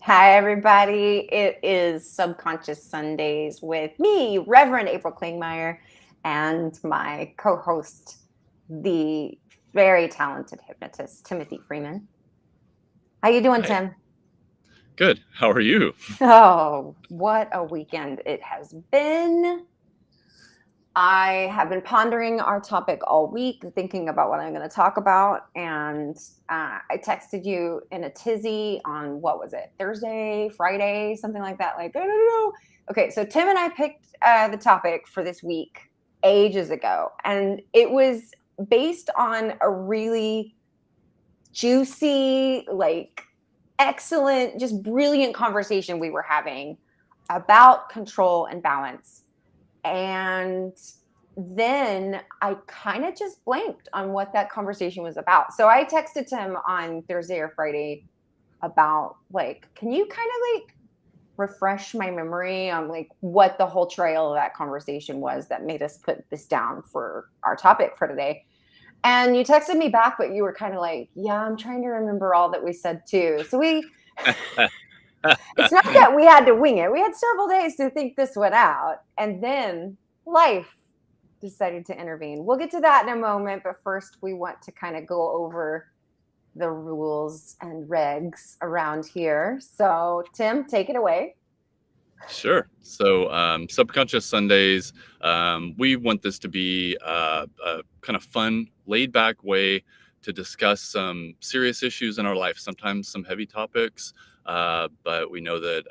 Hi, everybody. It is Subconscious Sundays with me, Reverend April Kling Meyer, and my co host, the very talented hypnotist, Timothy Freeman. How you doing, Hi. Tim? Good. How are you? Oh, what a weekend it has been. I have been pondering our topic all week, thinking about what I'm going to talk about. And I texted you in a tizzy on what was it, Thursday, Friday, something like that. Like, I don't know. Okay, so Tim and I picked the topic for this week ages ago. And it was based on a really juicy, like, excellent, just brilliant conversation we were having about control and balance. And then I kind of just blanked on what that conversation was about. So I texted him on Thursday or Friday about like, can you kind of like refresh my memory on like what the whole trail of that conversation was that made us put this down for our topic for today? And you texted me back, but you were kind of like, yeah, I'm trying to remember all that we said too. So it's not that we had to wing it. We had several days to think this one out. And then life decided to intervene. We'll get to that in a moment, but first we want to kind of go over the rules and regs around here. So, Tim, take it away. Sure. So, Subconscious Sundays, we want this to be a kind of fun, laid back way to discuss some serious issues in our life, sometimes some heavy topics. But we know that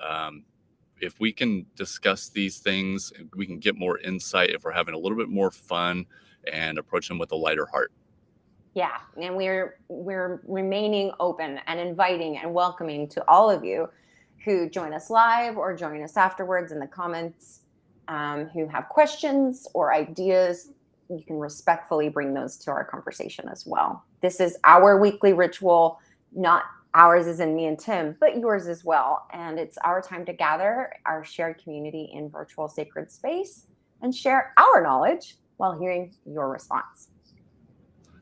if we can discuss these things, we can get more insight if we're having a little bit more fun and approach them with a lighter heart. Yeah, and we're remaining open and inviting and welcoming to all of you who join us live or join us afterwards in the comments, who have questions or ideas. You can respectfully bring those to our conversation as well. This is our weekly ritual, not ours as in me and Tim, but yours as well. And it's our time to gather our shared community in virtual sacred space and share our knowledge while hearing your response.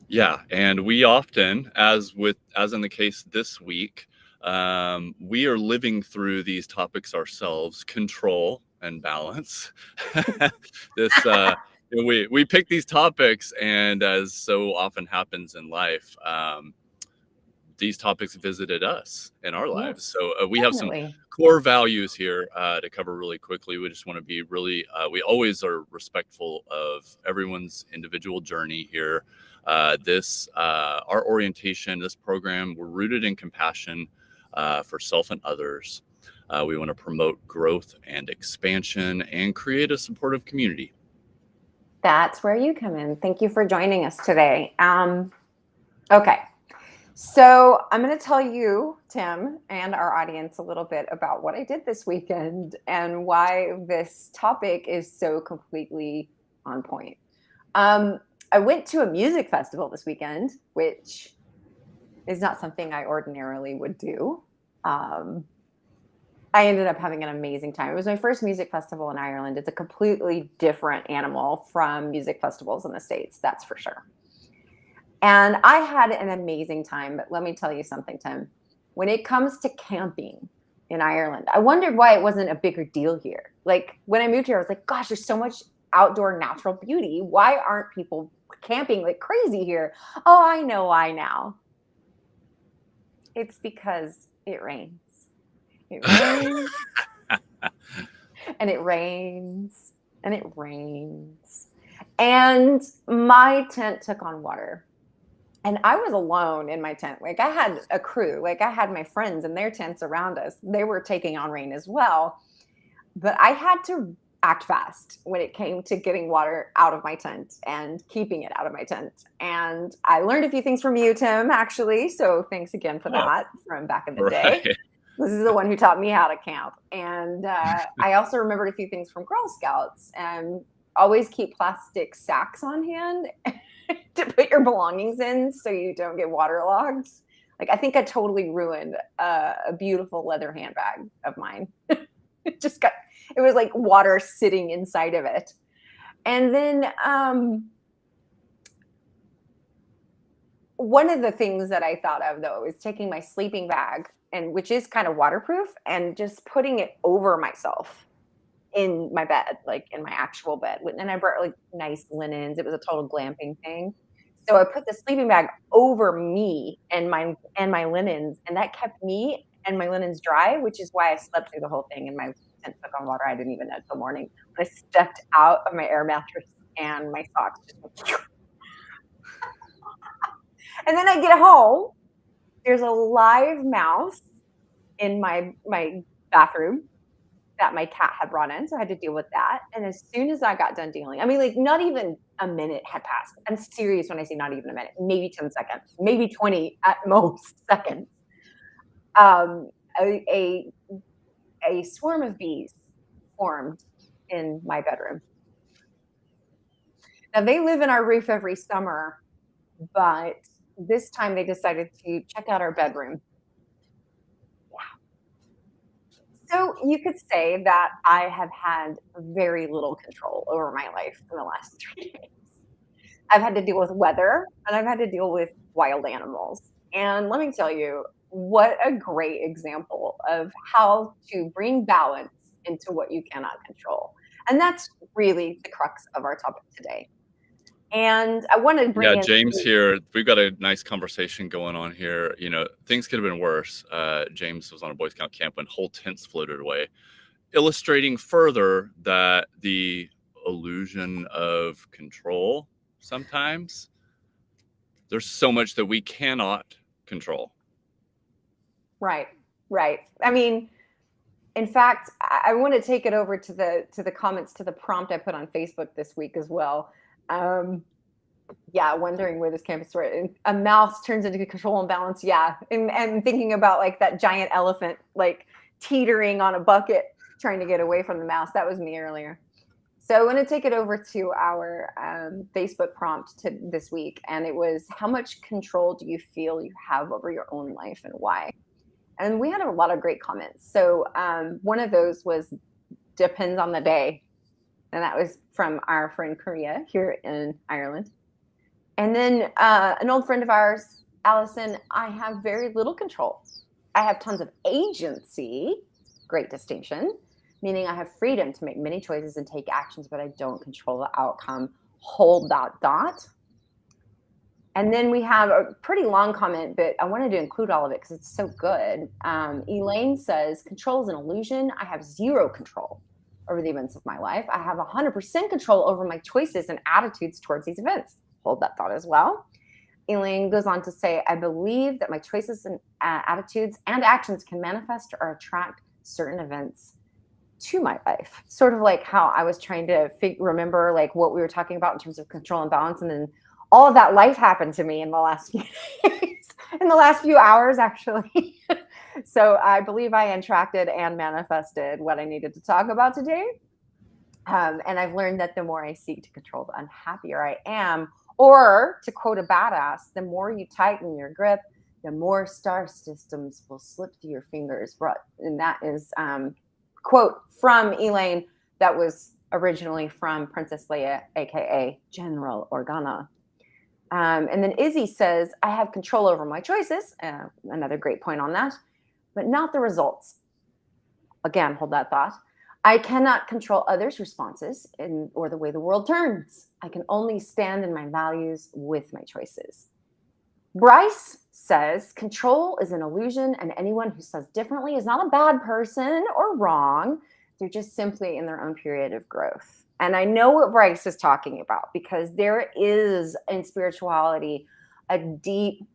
Yeah, and we often, as in the case this week, we are living through these topics ourselves: control and balance. this we pick these topics, and as so often happens in life, these topics visited us in our lives. Yes, So we have some definitely. core values here to cover really quickly. We just want to be really, we always are respectful of everyone's individual journey here. Our orientation, this program, we're rooted in compassion for self and others. We want to promote growth and expansion and create a supportive community. That's where you come in. Thank you for joining us today. Okay. So I'm going to tell you, Tim, and our audience a little bit about what I did this weekend and why this topic is so completely on point. I went to a music festival this weekend, which is not something I ordinarily would do. I ended up having an amazing time. It was my first music festival in Ireland. It's a completely different animal from music festivals in the States, that's for sure. And I had an amazing time. But let me tell you something, Tim. When it comes to camping in Ireland, I wondered why it wasn't a bigger deal here. Like when I moved here, I was like, gosh, there's so much outdoor natural beauty. Why aren't people camping like crazy here? Oh, I know why now. It's because it rains. It rains and it rains and it rains. And my tent took on water. And I was alone in my tent. Like I had a crew, like I had my friends and their tents around us. They were taking on rain as well. But I had to act fast when it came to getting water out of my tent and keeping it out of my tent. And I learned a few things from you, Tim, actually. So thanks again for Oh, that from back in the day. right. This is the one who taught me how to camp. And I also remembered a few things from Girl Scouts and always keep plastic sacks on hand to put your belongings in so you don't get waterlogged. Like I think I totally ruined a beautiful leather handbag of mine. It was like water sitting inside of it. And then one of the things that I thought of though is taking my sleeping bag and which is kind of waterproof, and just putting it over myself in my bed, like in my actual bed. And I brought like nice linens. It was a total glamping thing. So I put the sleeping bag over me and my linens, and that kept me and my linens dry, which is why I slept through the whole thing. And my tent took on water. I didn't even know until morning. When I stepped out of my air mattress and my socks just went, and then I get home. There's a live mouse in my bathroom that my cat had brought in, so I had to deal with that. And as soon as I got done dealing, I mean, like not even a minute had passed. I'm serious when I say not even a minute, maybe 10 seconds, maybe 20 at most seconds. A, a, a swarm of bees formed in my bedroom. Now they live in our roof every summer, but this time they decided to check out our bedroom. So you could say that I have had very little control over my life in the last 3 days. I've had to deal with weather and I've had to deal with wild animals. And let me tell you, what a great example of how to bring balance into what you cannot control. And that's really the crux of our topic today. And I want to bring Yeah, in James here. We've got a nice conversation going on here. Things could have been worse. James was on a Boy Scout camp when whole tents floated away, illustrating further that the illusion of control, sometimes there's so much that we cannot control. Right. I mean, in fact, I want to take it over to the comments to the prompt I put on Facebook this week as well. Yeah, wondering where this campus story. A mouse turns into control and balance. Yeah, and thinking about like that giant elephant like teetering on a bucket trying to get away from the mouse. That was me earlier. So I want to take it over to our Facebook prompt to this week, and it was, how much control do you feel you have over your own life and why? And we had a lot of great comments. So one of those was, depends on the day. And that was from our friend Korea here in Ireland. And then an old friend of ours, Allison, I have very little control. I have tons of agency, great distinction, meaning I have freedom to make many choices and take actions, but I don't control the outcome. Hold that dot. And then we have a pretty long comment, but I wanted to include all of it because it's so good. Elaine says, control is an illusion. I have zero control over the events of my life. I have 100% control over my choices and attitudes towards these events. Hold that thought as well. Elaine goes on to say, I believe that my choices and attitudes and actions can manifest or attract certain events to my life. Sort of like how I was trying to remember like what we were talking about in terms of control and balance. And then all of that life happened to me in the last few days, in the last few hours, actually. So I believe I attracted and manifested what I needed to talk about today. And I've learned that the more I seek to control, the unhappier I am. Or to quote a badass, the more you tighten your grip, the more star systems will slip through your fingers. And that is quote from Elaine that was originally from Princess Leia, aka General Organa. And then Izzy says, I have control over my choices. Another great point on that, but not the results. Again, hold that thought. I cannot control others' responses or the way the world turns. I can only stand in my values with my choices. Bryce says, control is an illusion, and anyone who says differently is not a bad person or wrong. They're just simply in their own period of growth. And I know what Bryce is talking about, because there is in spirituality a deep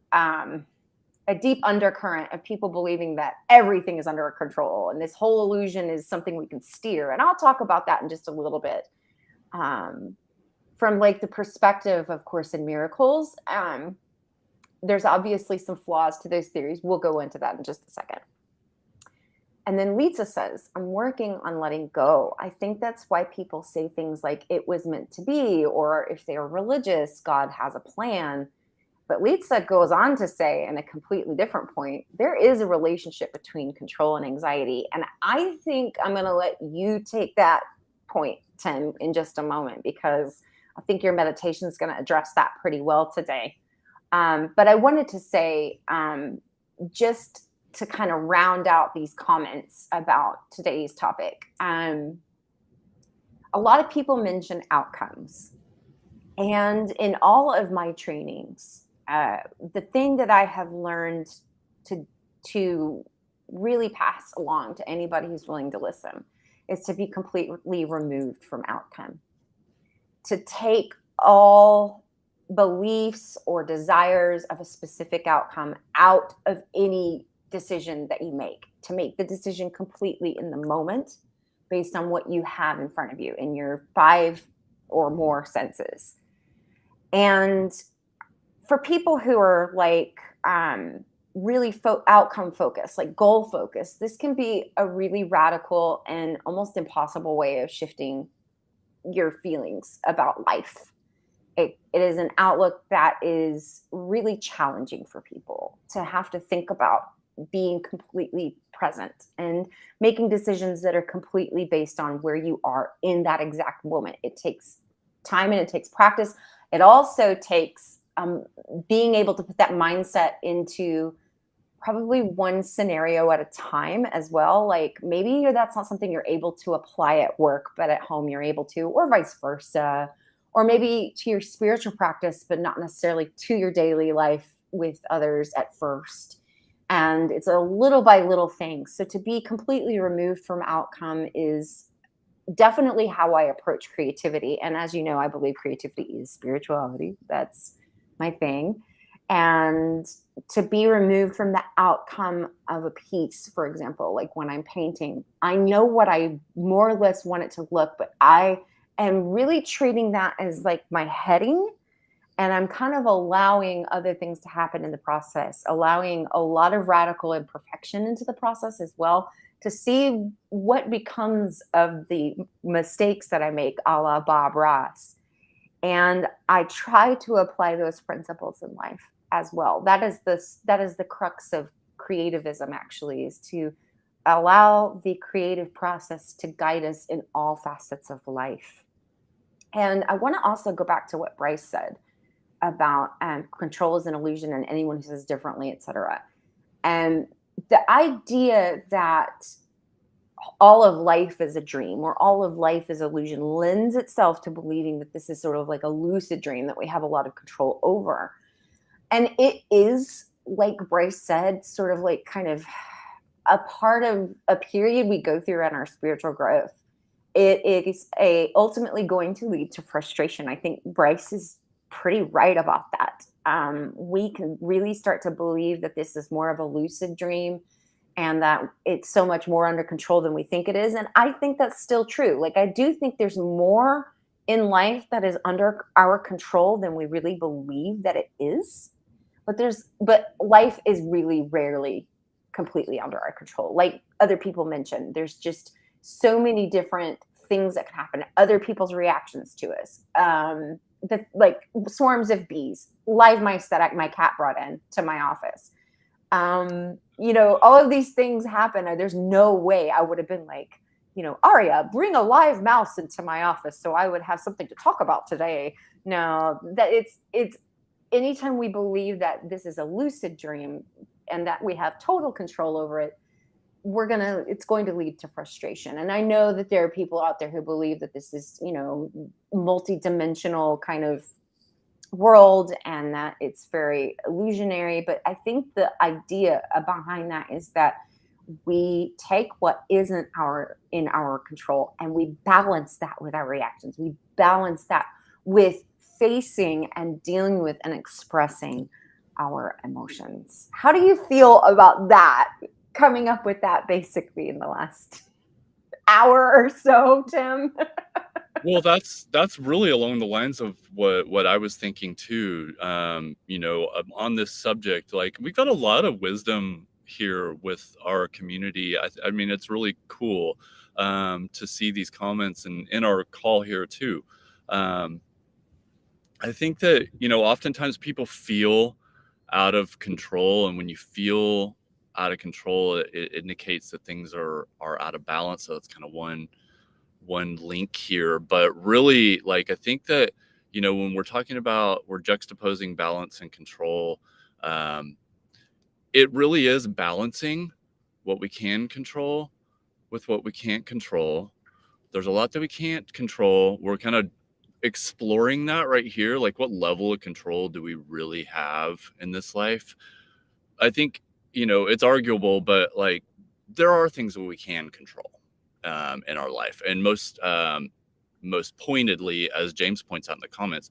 undercurrent of people believing that everything is under control, and this whole illusion is something we can steer. And I'll talk about that in just a little bit. From like the perspective of Course in Miracles, there's obviously some flaws to those theories. We'll go into that in just a second. And then Lisa says, I'm working on letting go. I think that's why people say things like it was meant to be, or if they are religious, God has a plan. But Lisa goes on to say, in a completely different point, there is a relationship between control and anxiety. And I think I'm going to let you take that point, Tim, in just a moment, because I think your meditation is going to address that pretty well today. But I wanted to say, just to kind of round out these comments about today's topic. A lot of people mention outcomes. And in all of my trainings, the thing that I have learned to really pass along to anybody who's willing to listen is to be completely removed from outcome, to take all beliefs or desires of a specific outcome out of any decision that you make, to make the decision completely in the moment based on what you have in front of you in your 5 or more senses. And for people who are like really outcome focused, like goal focused, this can be a really radical and almost impossible way of shifting your feelings about life. It is an outlook that is really challenging for people to have to think about being completely present and making decisions that are completely based on where you are in that exact moment. It takes time and it takes practice. It also takes being able to put that mindset into probably one scenario at a time as well. Like maybe that's not something you're able to apply at work, but at home you're able to, or vice versa. Or maybe to your spiritual practice, but not necessarily to your daily life with others at first. And it's a little by little thing. So to be completely removed from outcome is definitely how I approach creativity. And as you know, I believe creativity is spirituality. That's my thing. And to be removed from the outcome of a piece, for example, like when I'm painting, I know what I more or less want it to look, but I am really treating that as like my heading. And I'm kind of allowing other things to happen in the process, allowing a lot of radical imperfection into the process as well, to see what becomes of the mistakes that I make, a la Bob Ross. And I try to apply those principles in life as well. That is the crux of creativism, actually, is to allow the creative process to guide us in all facets of life. And I want to also go back to what Bryce said about control is an illusion and anyone who says differently, etc. And the idea that all of life is a dream or all of life is illusion lends itself to believing that this is sort of like a lucid dream that we have a lot of control over. And it is, like Bryce said, sort of like kind of a part of a period we go through in our spiritual growth. It is ultimately going to lead to frustration. I think Bryce is pretty right about that. We can really start to believe that this is more of a lucid dream and that it's so much more under control than we think it is. And I think that's still true. Like, I do think there's more in life that is under our control than we really believe that it is. But life is really rarely completely under our control. Like other people mentioned, there's just so many different things that can happen, other people's reactions to us. Like swarms of bees, live mice that my cat brought in to my office. All of these things happen. There's no way I would have been like, Aria, bring a live mouse into my office so I would have something to talk about today. No, that it's anytime we believe that this is a lucid dream and that we have total control over it, it's going to lead to frustration. And I know that there are people out there who believe that this is, multi-dimensional kind of world and that it's very illusionary. But I think the idea behind that is that we take what isn't in our control and we balance that with our reactions. We balance that with facing and dealing with and expressing our emotions. How do you feel about that? Coming up with that basically in the last hour or so, Tim? Well, that's really along the lines of what I was thinking too. On this subject, like we've got a lot of wisdom here with our community. I mean, it's really cool to see these comments and in our call here too. I think that oftentimes people feel out of control, and when you feel out of control, it indicates that things are out of balance. So it's kind of one link here. But really, like, I think that when we're talking about, we're juxtaposing balance and control, it really is balancing what we can control with what we can't control. There's a lot that we can't control. We're kind of exploring that right here. Like, what level of control do we really have in this life? I think, it's arguable, but like, there are things that we can control in our life. And most pointedly, as James points out in the comments,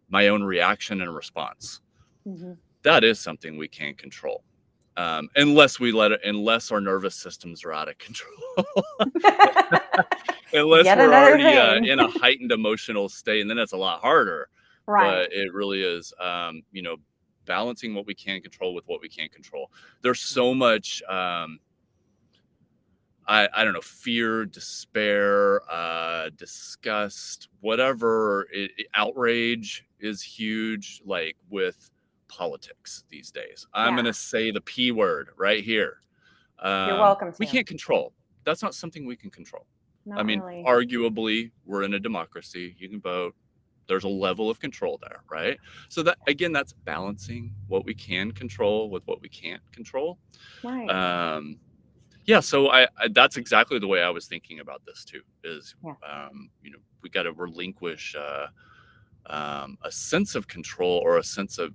my own reaction and response. Mm-hmm. That is something we can't control. Unless our nervous systems are out of control. Unless Yet we're another already thing. in a heightened emotional state, and then it's a lot harder. Right. But it really is, balancing what we can control with what we can't control. There's so much, I don't know, fear, despair, disgust, whatever. Outrage is huge, like with politics these days. I'm Yeah. going to say the P word right here. You're welcome We to. can't control. That's not something we can control. I Not mean, really. arguably, we're in a democracy. You can vote. There's a level of control there, right? So that, again, that's balancing what we can control with what we can't control. Right. Yeah, so I that's exactly the way I was thinking about this too. Is Yeah. We got to relinquish a sense of control, or a sense of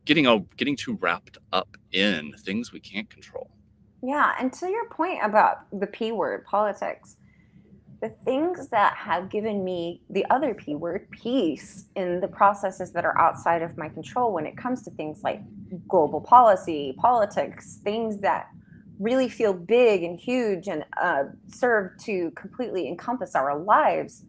getting too wrapped up in things we can't control. Yeah. And to your point about the P word, politics, the things that have given me the other P word, peace, in the processes that are outside of my control when it comes to things like global policy, politics, things that really feel big and huge and serve to completely encompass our lives,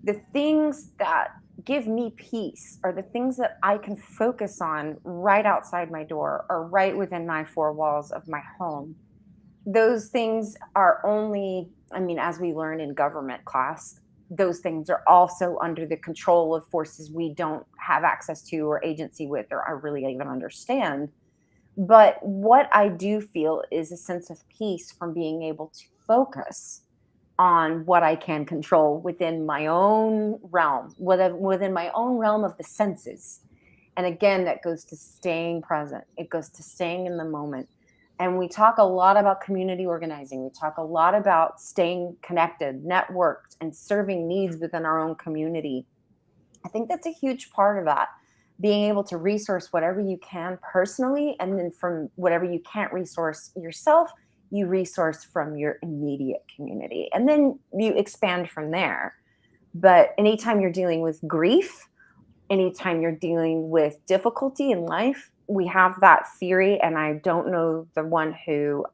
the things that give me peace are the things that I can focus on right outside my door or right within my four walls of my home. Those things are only, I mean, as we learn in government class, those things are also under the control of forces we don't have access to or agency with or I really even understand. But what I do feel is a sense of peace from being able to focus on what I can control within my own realm, within my own realm of the senses. And again, that goes to staying present, it goes to staying in the moment. And we talk a lot about community organizing. We talk a lot about staying connected, networked, and serving needs within our own community. I think that's a huge part of that. Being able to resource whatever you can personally, and then from whatever you can't resource yourself, you resource from your immediate community. And then you expand from there. But anytime you're dealing with grief, anytime you're dealing with difficulty in life, we have that theory, and I don't know the one who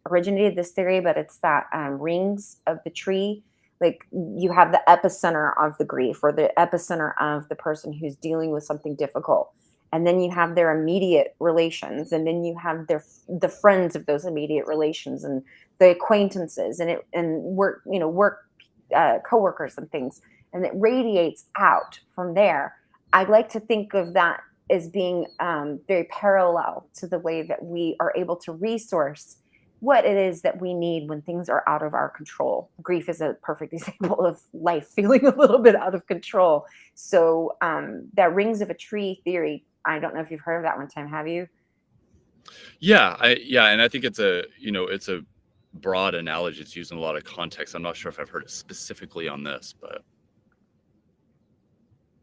originated this theory, but it's that rings of the tree. Like you have the epicenter of the grief or the epicenter of the person who's dealing with something difficult. And then you have their immediate relations, and then you have the friends of those immediate relations, and the acquaintances, and work coworkers and things, and it radiates out from there. I like to think of that as being very parallel to the way that we are able to resource what it is that we need when things are out of our control. Grief is a perfect example of life feeling a little bit out of control. So that rings of a tree theory, I don't know if you've heard of that one time, have you? Yeah, and I think it's a broad analogy. It's used in a lot of contexts. I'm not sure if I've heard it specifically on this, but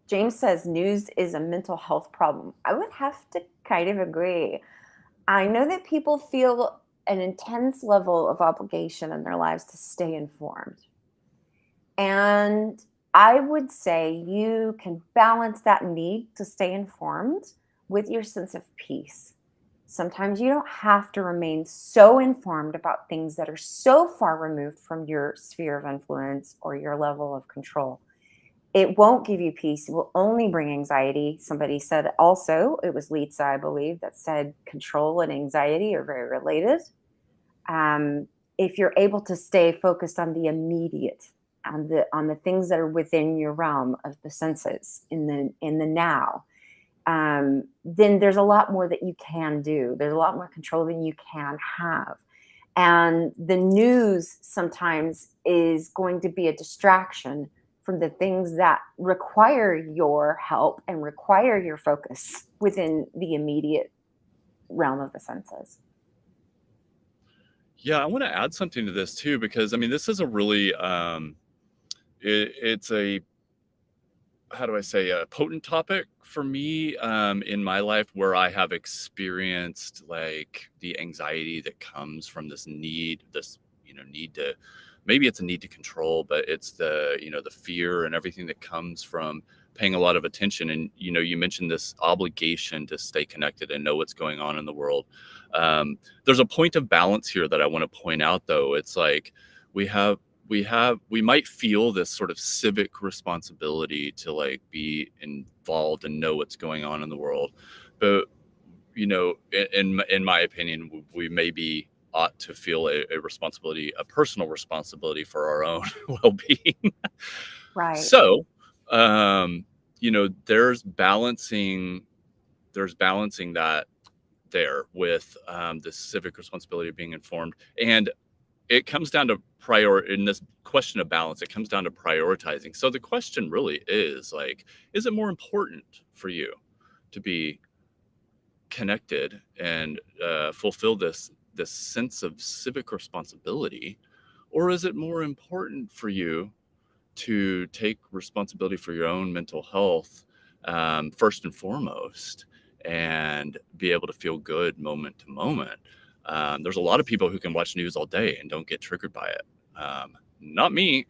James says news is a mental health problem. I would have to kind of agree. I know that people feel an intense level of obligation in their lives to stay informed. And I would say you can balance that need to stay informed with your sense of peace. Sometimes you don't have to remain so informed about things that are so far removed from your sphere of influence or your level of control. It won't give you peace. It will only bring anxiety. Somebody said also, it was Leetza, I believe, that said control and anxiety are very related. If you're able to stay focused on the immediate, on the things that are within your realm of the senses in the now, then there's a lot more that you can do. There's a lot more control than you can have. And the news sometimes is going to be a distraction from the things that require your help and require your focus within the immediate realm of the senses. Yeah, I want to add something to this too, because I mean, this is a really, it's a, how do I say, a potent topic for me in my life, where I have experienced like the anxiety that comes from this need, this, need to, maybe it's a need to control, but it's the, the fear and everything that comes from paying a lot of attention. And, you mentioned this obligation to stay connected and know what's going on in the world. There's a point of balance here that I want to point out, though. It's like we have we might feel this sort of civic responsibility to like be involved and know what's going on in the world, but in my opinion, we maybe ought to feel a responsibility, a personal responsibility for our own well-being. Right. So there's balancing that there with the civic responsibility of being informed. And it comes down to in this question of balance, it comes down to prioritizing. So the question really is like, is it more important for you to be connected and fulfill this sense of civic responsibility, or is it more important for you to take responsibility for your own mental health first and foremost, and be able to feel good moment to moment? There's a lot of people who can watch news all day and don't get triggered by it. Not me.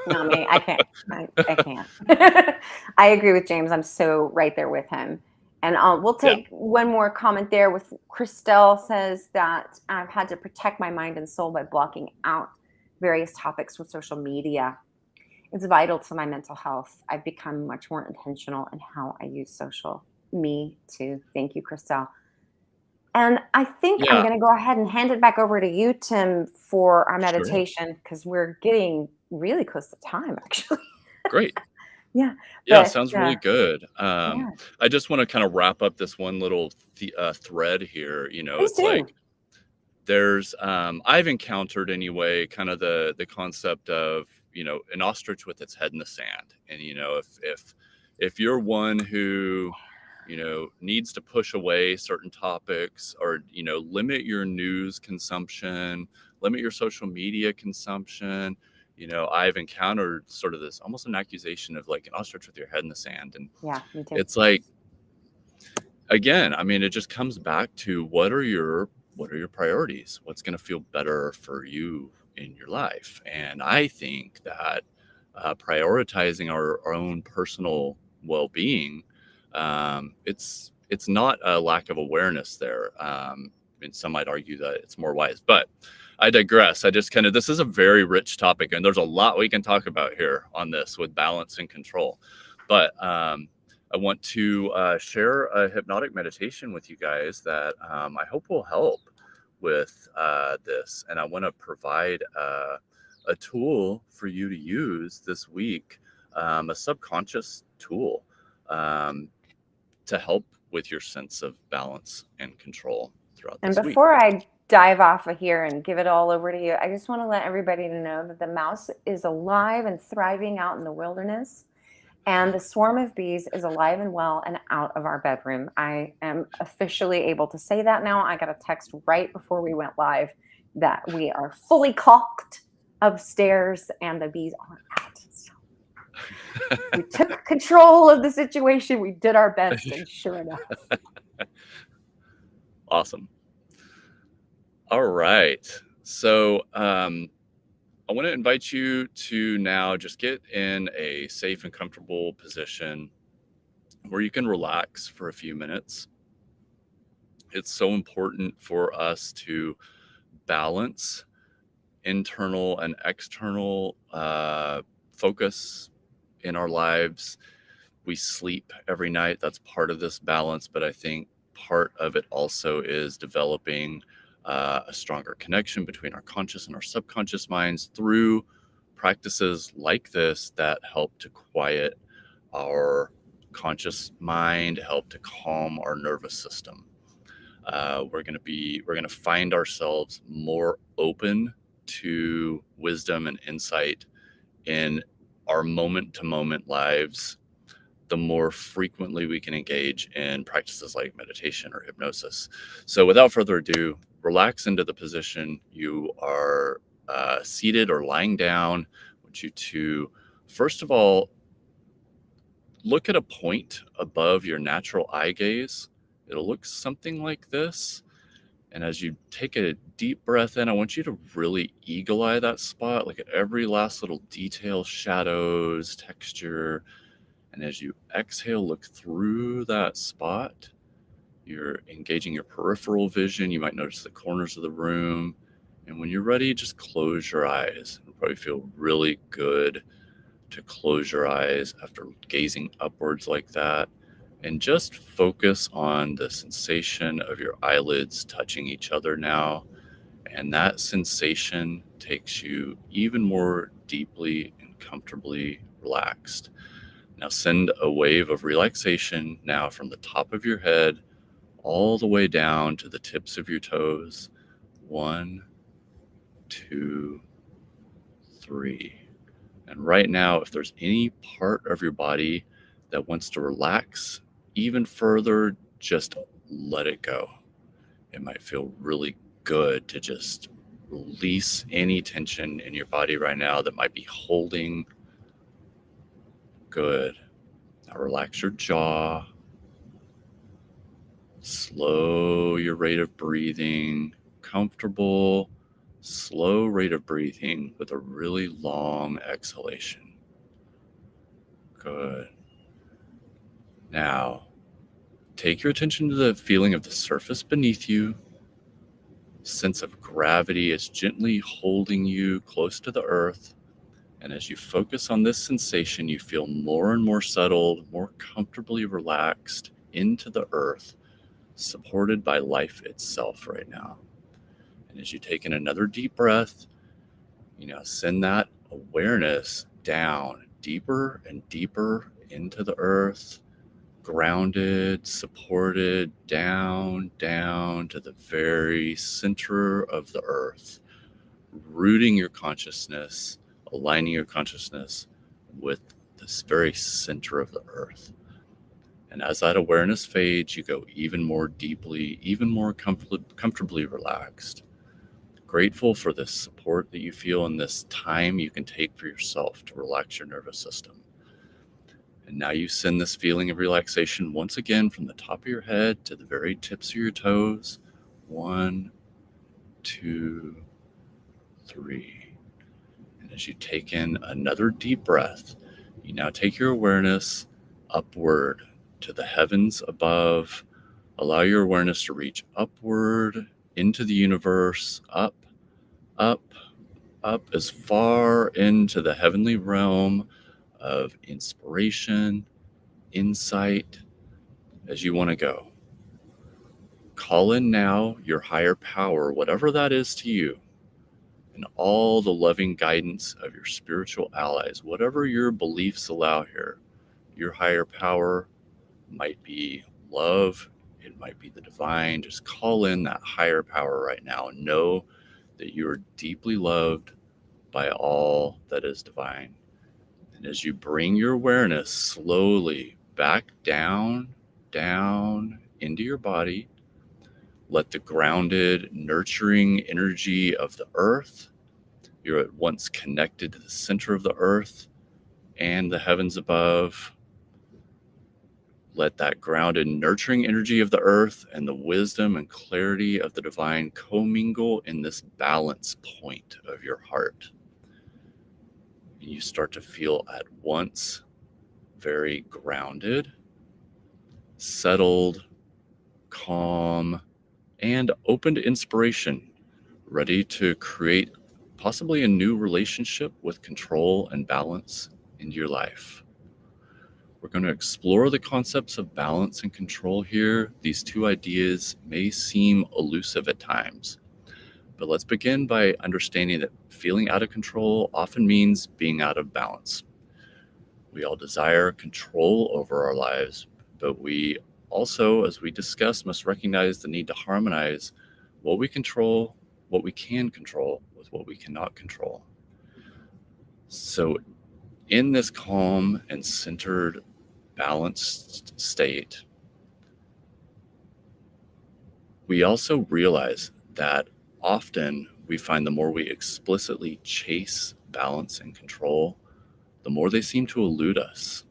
Not me. I can't. I can't. I agree with James. I'm so right there with him. And we'll Yeah. take one more comment there. With Christelle says that I've had to protect my mind and soul by blocking out various topics from social media. It's vital to my mental health. I've become much more intentional in how I use social. Me too. Thank you, Christelle. And I think I'm Yeah. going to go ahead and hand it back over to you, Tim, for our Sure. meditation, because we're getting really close to time, actually. Great. Yeah. Yeah, But sounds really good. yeah, I just want to kind of wrap up this one little thread here. please It's do. like there's I've encountered anyway kind of the concept of an ostrich with its head in the sand. And if you're one who needs to push away certain topics, or limit your news consumption, limit your social media consumption, I've encountered sort of this almost an accusation of like an ostrich with your head in the sand. And Yeah, me too. it's like, again, I mean, it just comes back to what are your priorities? What's going to feel better for you in your life? And I think that prioritizing our own personal well-being, it's not a lack of awareness there. And some might argue that it's more wise, but I digress. I just this is a very rich topic, and there's a lot we can talk about here on this with balance and control. But I want to share a hypnotic meditation with you guys that I hope will help with this. And I want to provide a tool for you to use this week, a subconscious tool to help with your sense of balance and control throughout And this week. before I dive off of here and give it all over to you, I just want to let everybody to know that the mouse is alive and thriving out in the wilderness. And the swarm of bees is alive and well and out of our bedroom. I am officially able to say that now. I got a text right before we went live that we are fully caulked upstairs and the bees are out. So we took control of the situation. We did our best, and sure enough. Awesome. All right. So I want to invite you to now just get in a safe and comfortable position where you can relax for a few minutes. It's so important for us to balance internal and external focus in our lives. We sleep every night. That's part of this balance. But I think part of it also is developing a stronger connection between our conscious and our subconscious minds through practices like this that help to quiet our conscious mind, help to calm our nervous system. We're going to find ourselves more open to wisdom and insight in our moment to moment lives the more frequently we can engage in practices like meditation or hypnosis. So without further ado, relax into the position you are seated or lying down. I want you to, first of all, look at a point above your natural eye gaze. It'll look something like this. And as you take a deep breath in, I want you to really eagle eye that spot, look at every last little detail, shadows, texture. And as you exhale, look through that spot. You're engaging your peripheral vision. You might notice the corners of the room. And when you're ready, just close your eyes. It'll probably feel really good to close your eyes after gazing upwards like that. And just focus on the sensation of your eyelids touching each other now. And that sensation takes you even more deeply and comfortably relaxed. Now send a wave of relaxation now from the top of your head all the way down to the tips of your toes. 1, 2, 3. And right now, if there's any part of your body that wants to relax even further, just let it go. It might feel really good to just release any tension in your body right now that might be holding. Good. Now relax your jaw. Slow your rate of breathing. Comfortable, slow rate of breathing with a really long exhalation. Good. Now, take your attention to the feeling of the surface beneath you. Sense of gravity is gently holding you close to the earth. And as you focus on this sensation, you feel more and more settled, more comfortably relaxed into the earth, supported by life itself right now. And as you take in another deep breath, send that awareness down deeper and deeper into the earth, grounded, supported, down to the very center of the earth, rooting your consciousness, aligning your consciousness with this very center of the earth. And as that awareness fades, you go even more deeply, even more comfortably relaxed. Grateful for this support that you feel and this time you can take for yourself to relax your nervous system. And now you send this feeling of relaxation once again from the top of your head to the very tips of your toes. 1, 2, 3. And as you take in another deep breath, you now take your awareness upward to the heavens above. Allow your awareness to reach upward into the universe, up, as far into the heavenly realm of inspiration, insight, as you want to go. Call in now your higher power, whatever that is to you, and all the loving guidance of your spiritual allies, whatever your beliefs allow here. Your higher power might be love, it might be the divine. Just call in that higher power right now and know that you are deeply loved by all that is divine. And as you bring your awareness slowly back down into your body, let the grounded, nurturing energy of the earth, you're at once connected to the center of the earth and the heavens above. Let that grounded, nurturing energy of the earth and the wisdom and clarity of the divine commingle in this balance point of your heart. And you start to feel at once very grounded, settled, calm, and open to inspiration, ready to create possibly a new relationship with control and balance in your life. We're going to explore the concepts of balance and control here. These two ideas may seem elusive at times, but let's begin by understanding that feeling out of control often means being out of balance. We all desire control over our lives, but we also, as we discussed, must recognize the need to harmonize what we control, what we can control, with what we cannot control. So in this calm and centered balanced state, we also realize that often we find the more we explicitly chase balance and control, the more they seem to elude us.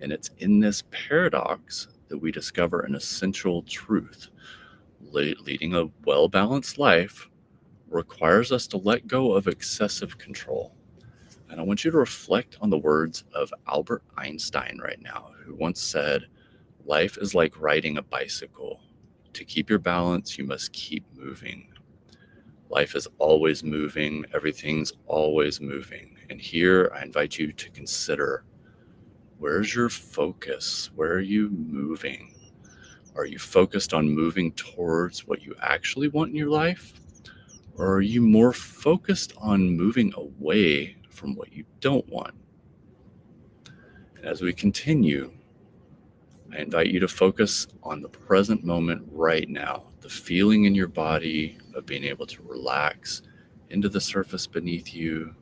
And it's in this paradox that we discover an essential truth. Leading a well-balanced life requires us to let go of excessive control. And I want you to reflect on the words of Albert Einstein right now, who once said, "Life is like riding a bicycle. To keep your balance, you must keep moving." Life is always moving. Everything's always moving. And here I invite you to consider, where's your focus? Where are you moving? Are you focused on moving towards what you actually want in your life? Or are you more focused on moving away from what you don't want? And as we continue, I invite you to focus on the present moment right now, the feeling in your body of being able to relax into the surface beneath you.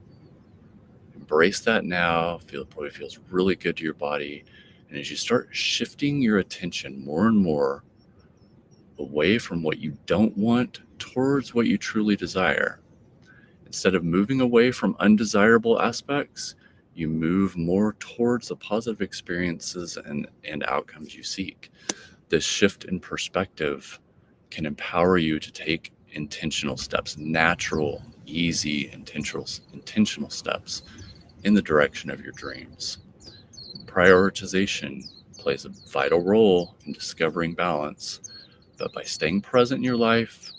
Embrace that now. It probably feels really good to your body. And as you start shifting your attention more and more away from what you don't want towards what you truly desire, instead of moving away from undesirable aspects, you move more towards the positive experiences and outcomes you seek. This shift in perspective can empower you to take intentional steps, natural, easy, intentional steps in the direction of your dreams. Prioritization plays a vital role in discovering balance, but by staying present in your life,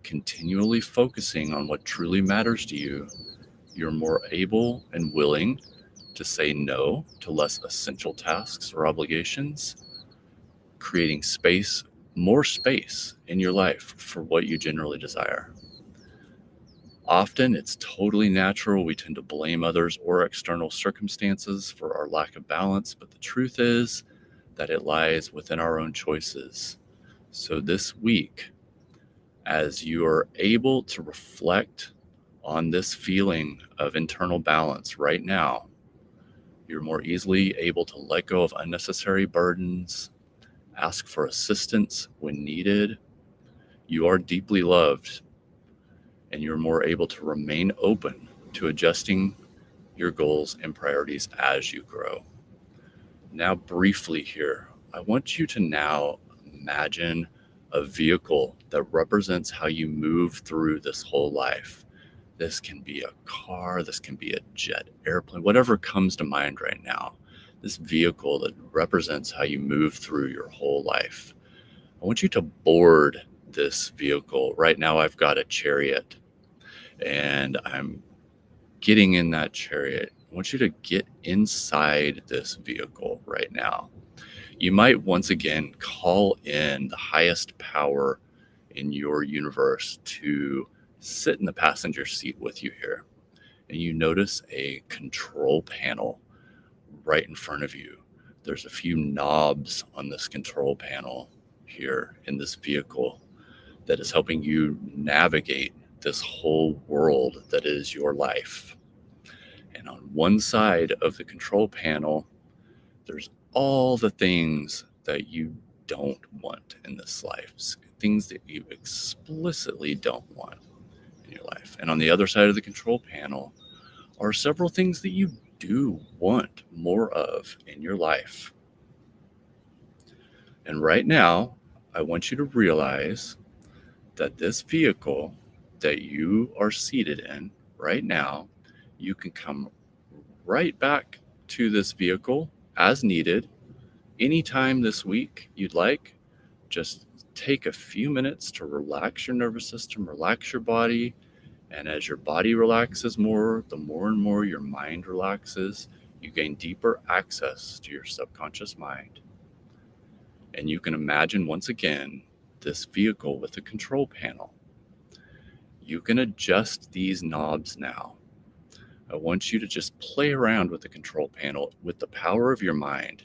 continually focusing on what truly matters to you, you're more able and willing to say no to less essential tasks or obligations, creating more space in your life for what you generally desire. Often it's totally natural. We tend to blame others or external circumstances for our lack of balance, but the truth is that it lies within our own choices. So this week, as you are able to reflect on this feeling of internal balance right now, you're more easily able to let go of unnecessary burdens, ask for assistance when needed. You are deeply loved, and you're more able to remain open to adjusting your goals and priorities as you grow. Now, briefly here, I want you to now imagine a vehicle that represents how you move through this whole life. This can be a car, this can be a jet, airplane, whatever comes to mind right now. This vehicle that represents how you move through your whole life. I want you to board this vehicle. Right now, I've got a chariot and I'm getting in that chariot. I want you to get inside this vehicle right now. You might once again call in the highest power in your universe to sit in the passenger seat with you here. And you notice a control panel right in front of you. There's a few knobs on this control panel here in this vehicle that is helping you navigate this whole world that is your life. And on one side of the control panel, there's all the things that you don't want in this life, things that you explicitly don't want in your life. And on the other side of the control panel are several things that you do want more of in your life. And right now, I want you to realize that this vehicle that you are seated in right now, you can come right back to this vehicle as needed anytime this week you'd like. Just take a few minutes to relax your nervous system, relax your body. And as your body relaxes more, the more and more your mind relaxes, you gain deeper access to your subconscious mind. And you can imagine once again this vehicle with a control panel. You can adjust these knobs now. I want you to just play around with the control panel with the power of your mind.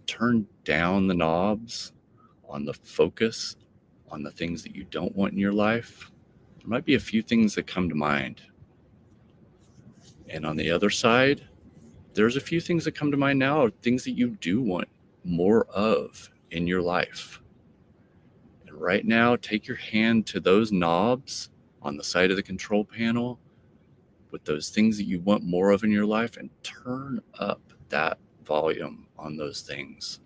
Turn down the knobs on the focus on the things that you don't want in your life. There might be a few things that come to mind. And on the other side, there's a few things that come to mind now, things that you do want more of in your life. And right now, take your hand to those knobs on the side of the control panel with those things that you want more of in your life and turn up that volume on those things.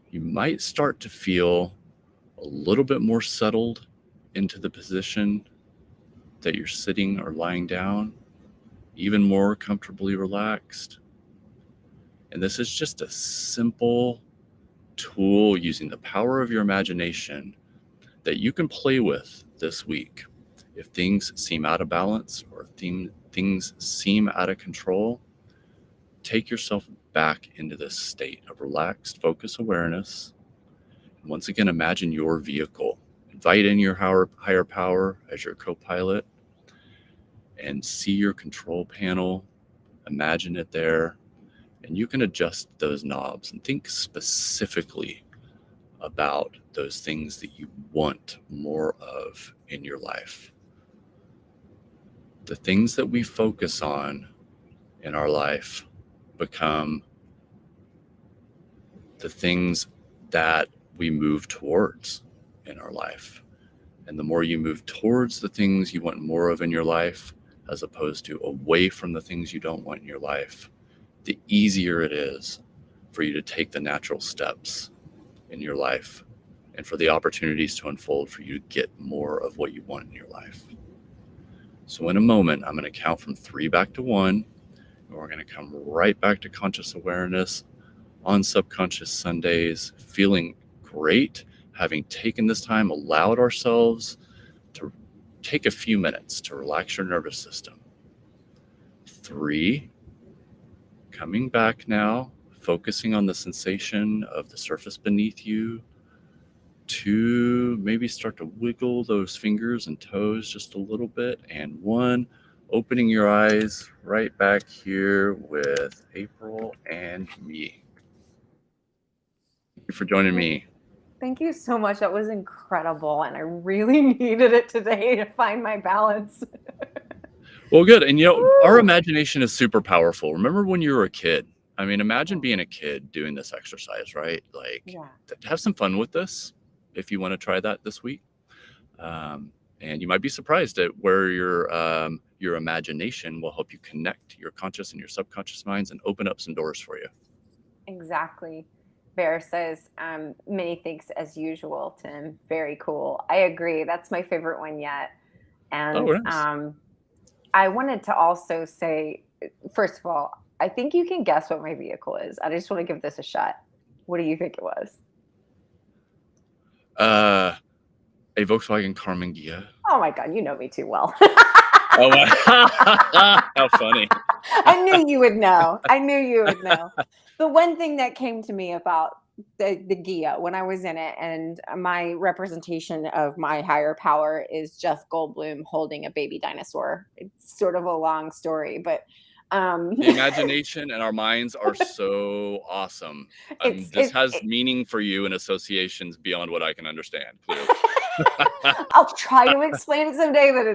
You might start to feel a little bit more settled into the position that you're sitting or lying down, even more comfortably relaxed. And this is just a simple tool using the power of your imagination that you can play with this week. If things seem out of balance or things seem out of control, take yourself back into this state of relaxed focus awareness. And once again, imagine your vehicle. Invite in your higher power as your co-pilot and see your control panel. Imagine it there. And you can adjust those knobs and think specifically about those things that you want more of in your life. The things that we focus on in our life become the things that we move towards in our life. And the more you move towards the things you want more of in your life, as opposed to away from the things you don't want in your life, the easier it is for you to take the natural steps in your life and for the opportunities to unfold for you to get more of what you want in your life. So in a moment, I'm going to count from 3 back to 1, and we're going to come right back to conscious awareness on Subconscious Sundays, feeling great, having taken this time, allowed ourselves to take a few minutes to relax your nervous system. 3, coming back now, focusing on the sensation of the surface beneath you. 2, maybe start to wiggle those fingers and toes just a little bit. And 1, opening your eyes right back here with April and me. Thank you for joining me. Thank you so much. That was incredible. And I really needed it today to find my balance. Well, good. And our imagination is super powerful. Remember when you were a kid? I mean, imagine being a kid doing this exercise, right? Like, have some fun with this if you want to try that this week. And you might be surprised at where your imagination will help you connect your conscious and your subconscious minds and open up some doors for you. Exactly. Bear says, many thanks as usual, Tim. Very cool. I agree. That's my favorite one yet. And nice. I wanted to also say, first of all, I think you can guess what my vehicle is. I just want to give this a shot. What do you think it was? A Volkswagen Karmann Ghia. Oh my God, you know me too well. Oh, how funny. I knew you would know. The one thing that came to me about the Ghia when I was in it, and my representation of my higher power is Jeff Goldblum holding a baby dinosaur. It's sort of a long story, but the imagination and our minds are so awesome. This has meaning for you and associations beyond what I can understand, clearly. I'll try to explain it someday, but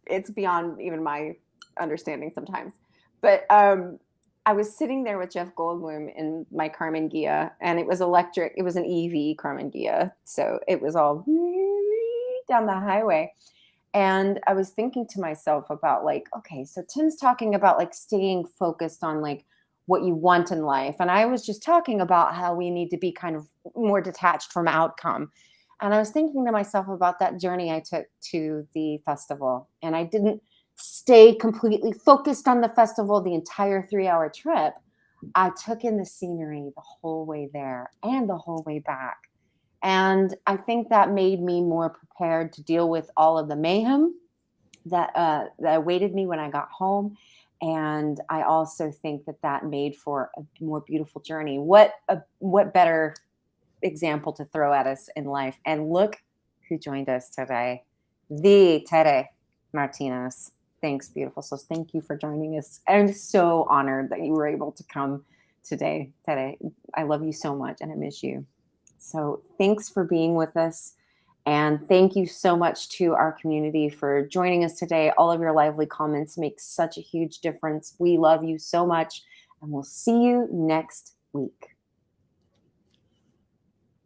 it's beyond even my understanding sometimes. But I was sitting there with Jeff Goldblum in my Karmann Ghia, and it was electric. It was an EV Karmann Ghia, so it was all down the highway. And I was thinking to myself about like, okay, so Tim's talking about like staying focused on like what you want in life. And I was just talking about how we need to be kind of more detached from outcome. And I was thinking to myself about that journey I took to the festival. And I didn't stay completely focused on the festival the entire 3-hour trip. I took in the scenery the whole way there and the whole way back. And I think that made me more prepared to deal with all of the mayhem that awaited me when I got home. And I also think that made for a more beautiful journey. What better example to throw at us in life? And look who joined us today, the Tere Martinez. Thanks, beautiful souls. Thank you for joining us. I'm so honored that you were able to come today, Tere. I love you so much and I miss you. So thanks for being with us. And thank you so much to our community for joining us today. All of your lively comments make such a huge difference. We love you so much. And we'll see you next week.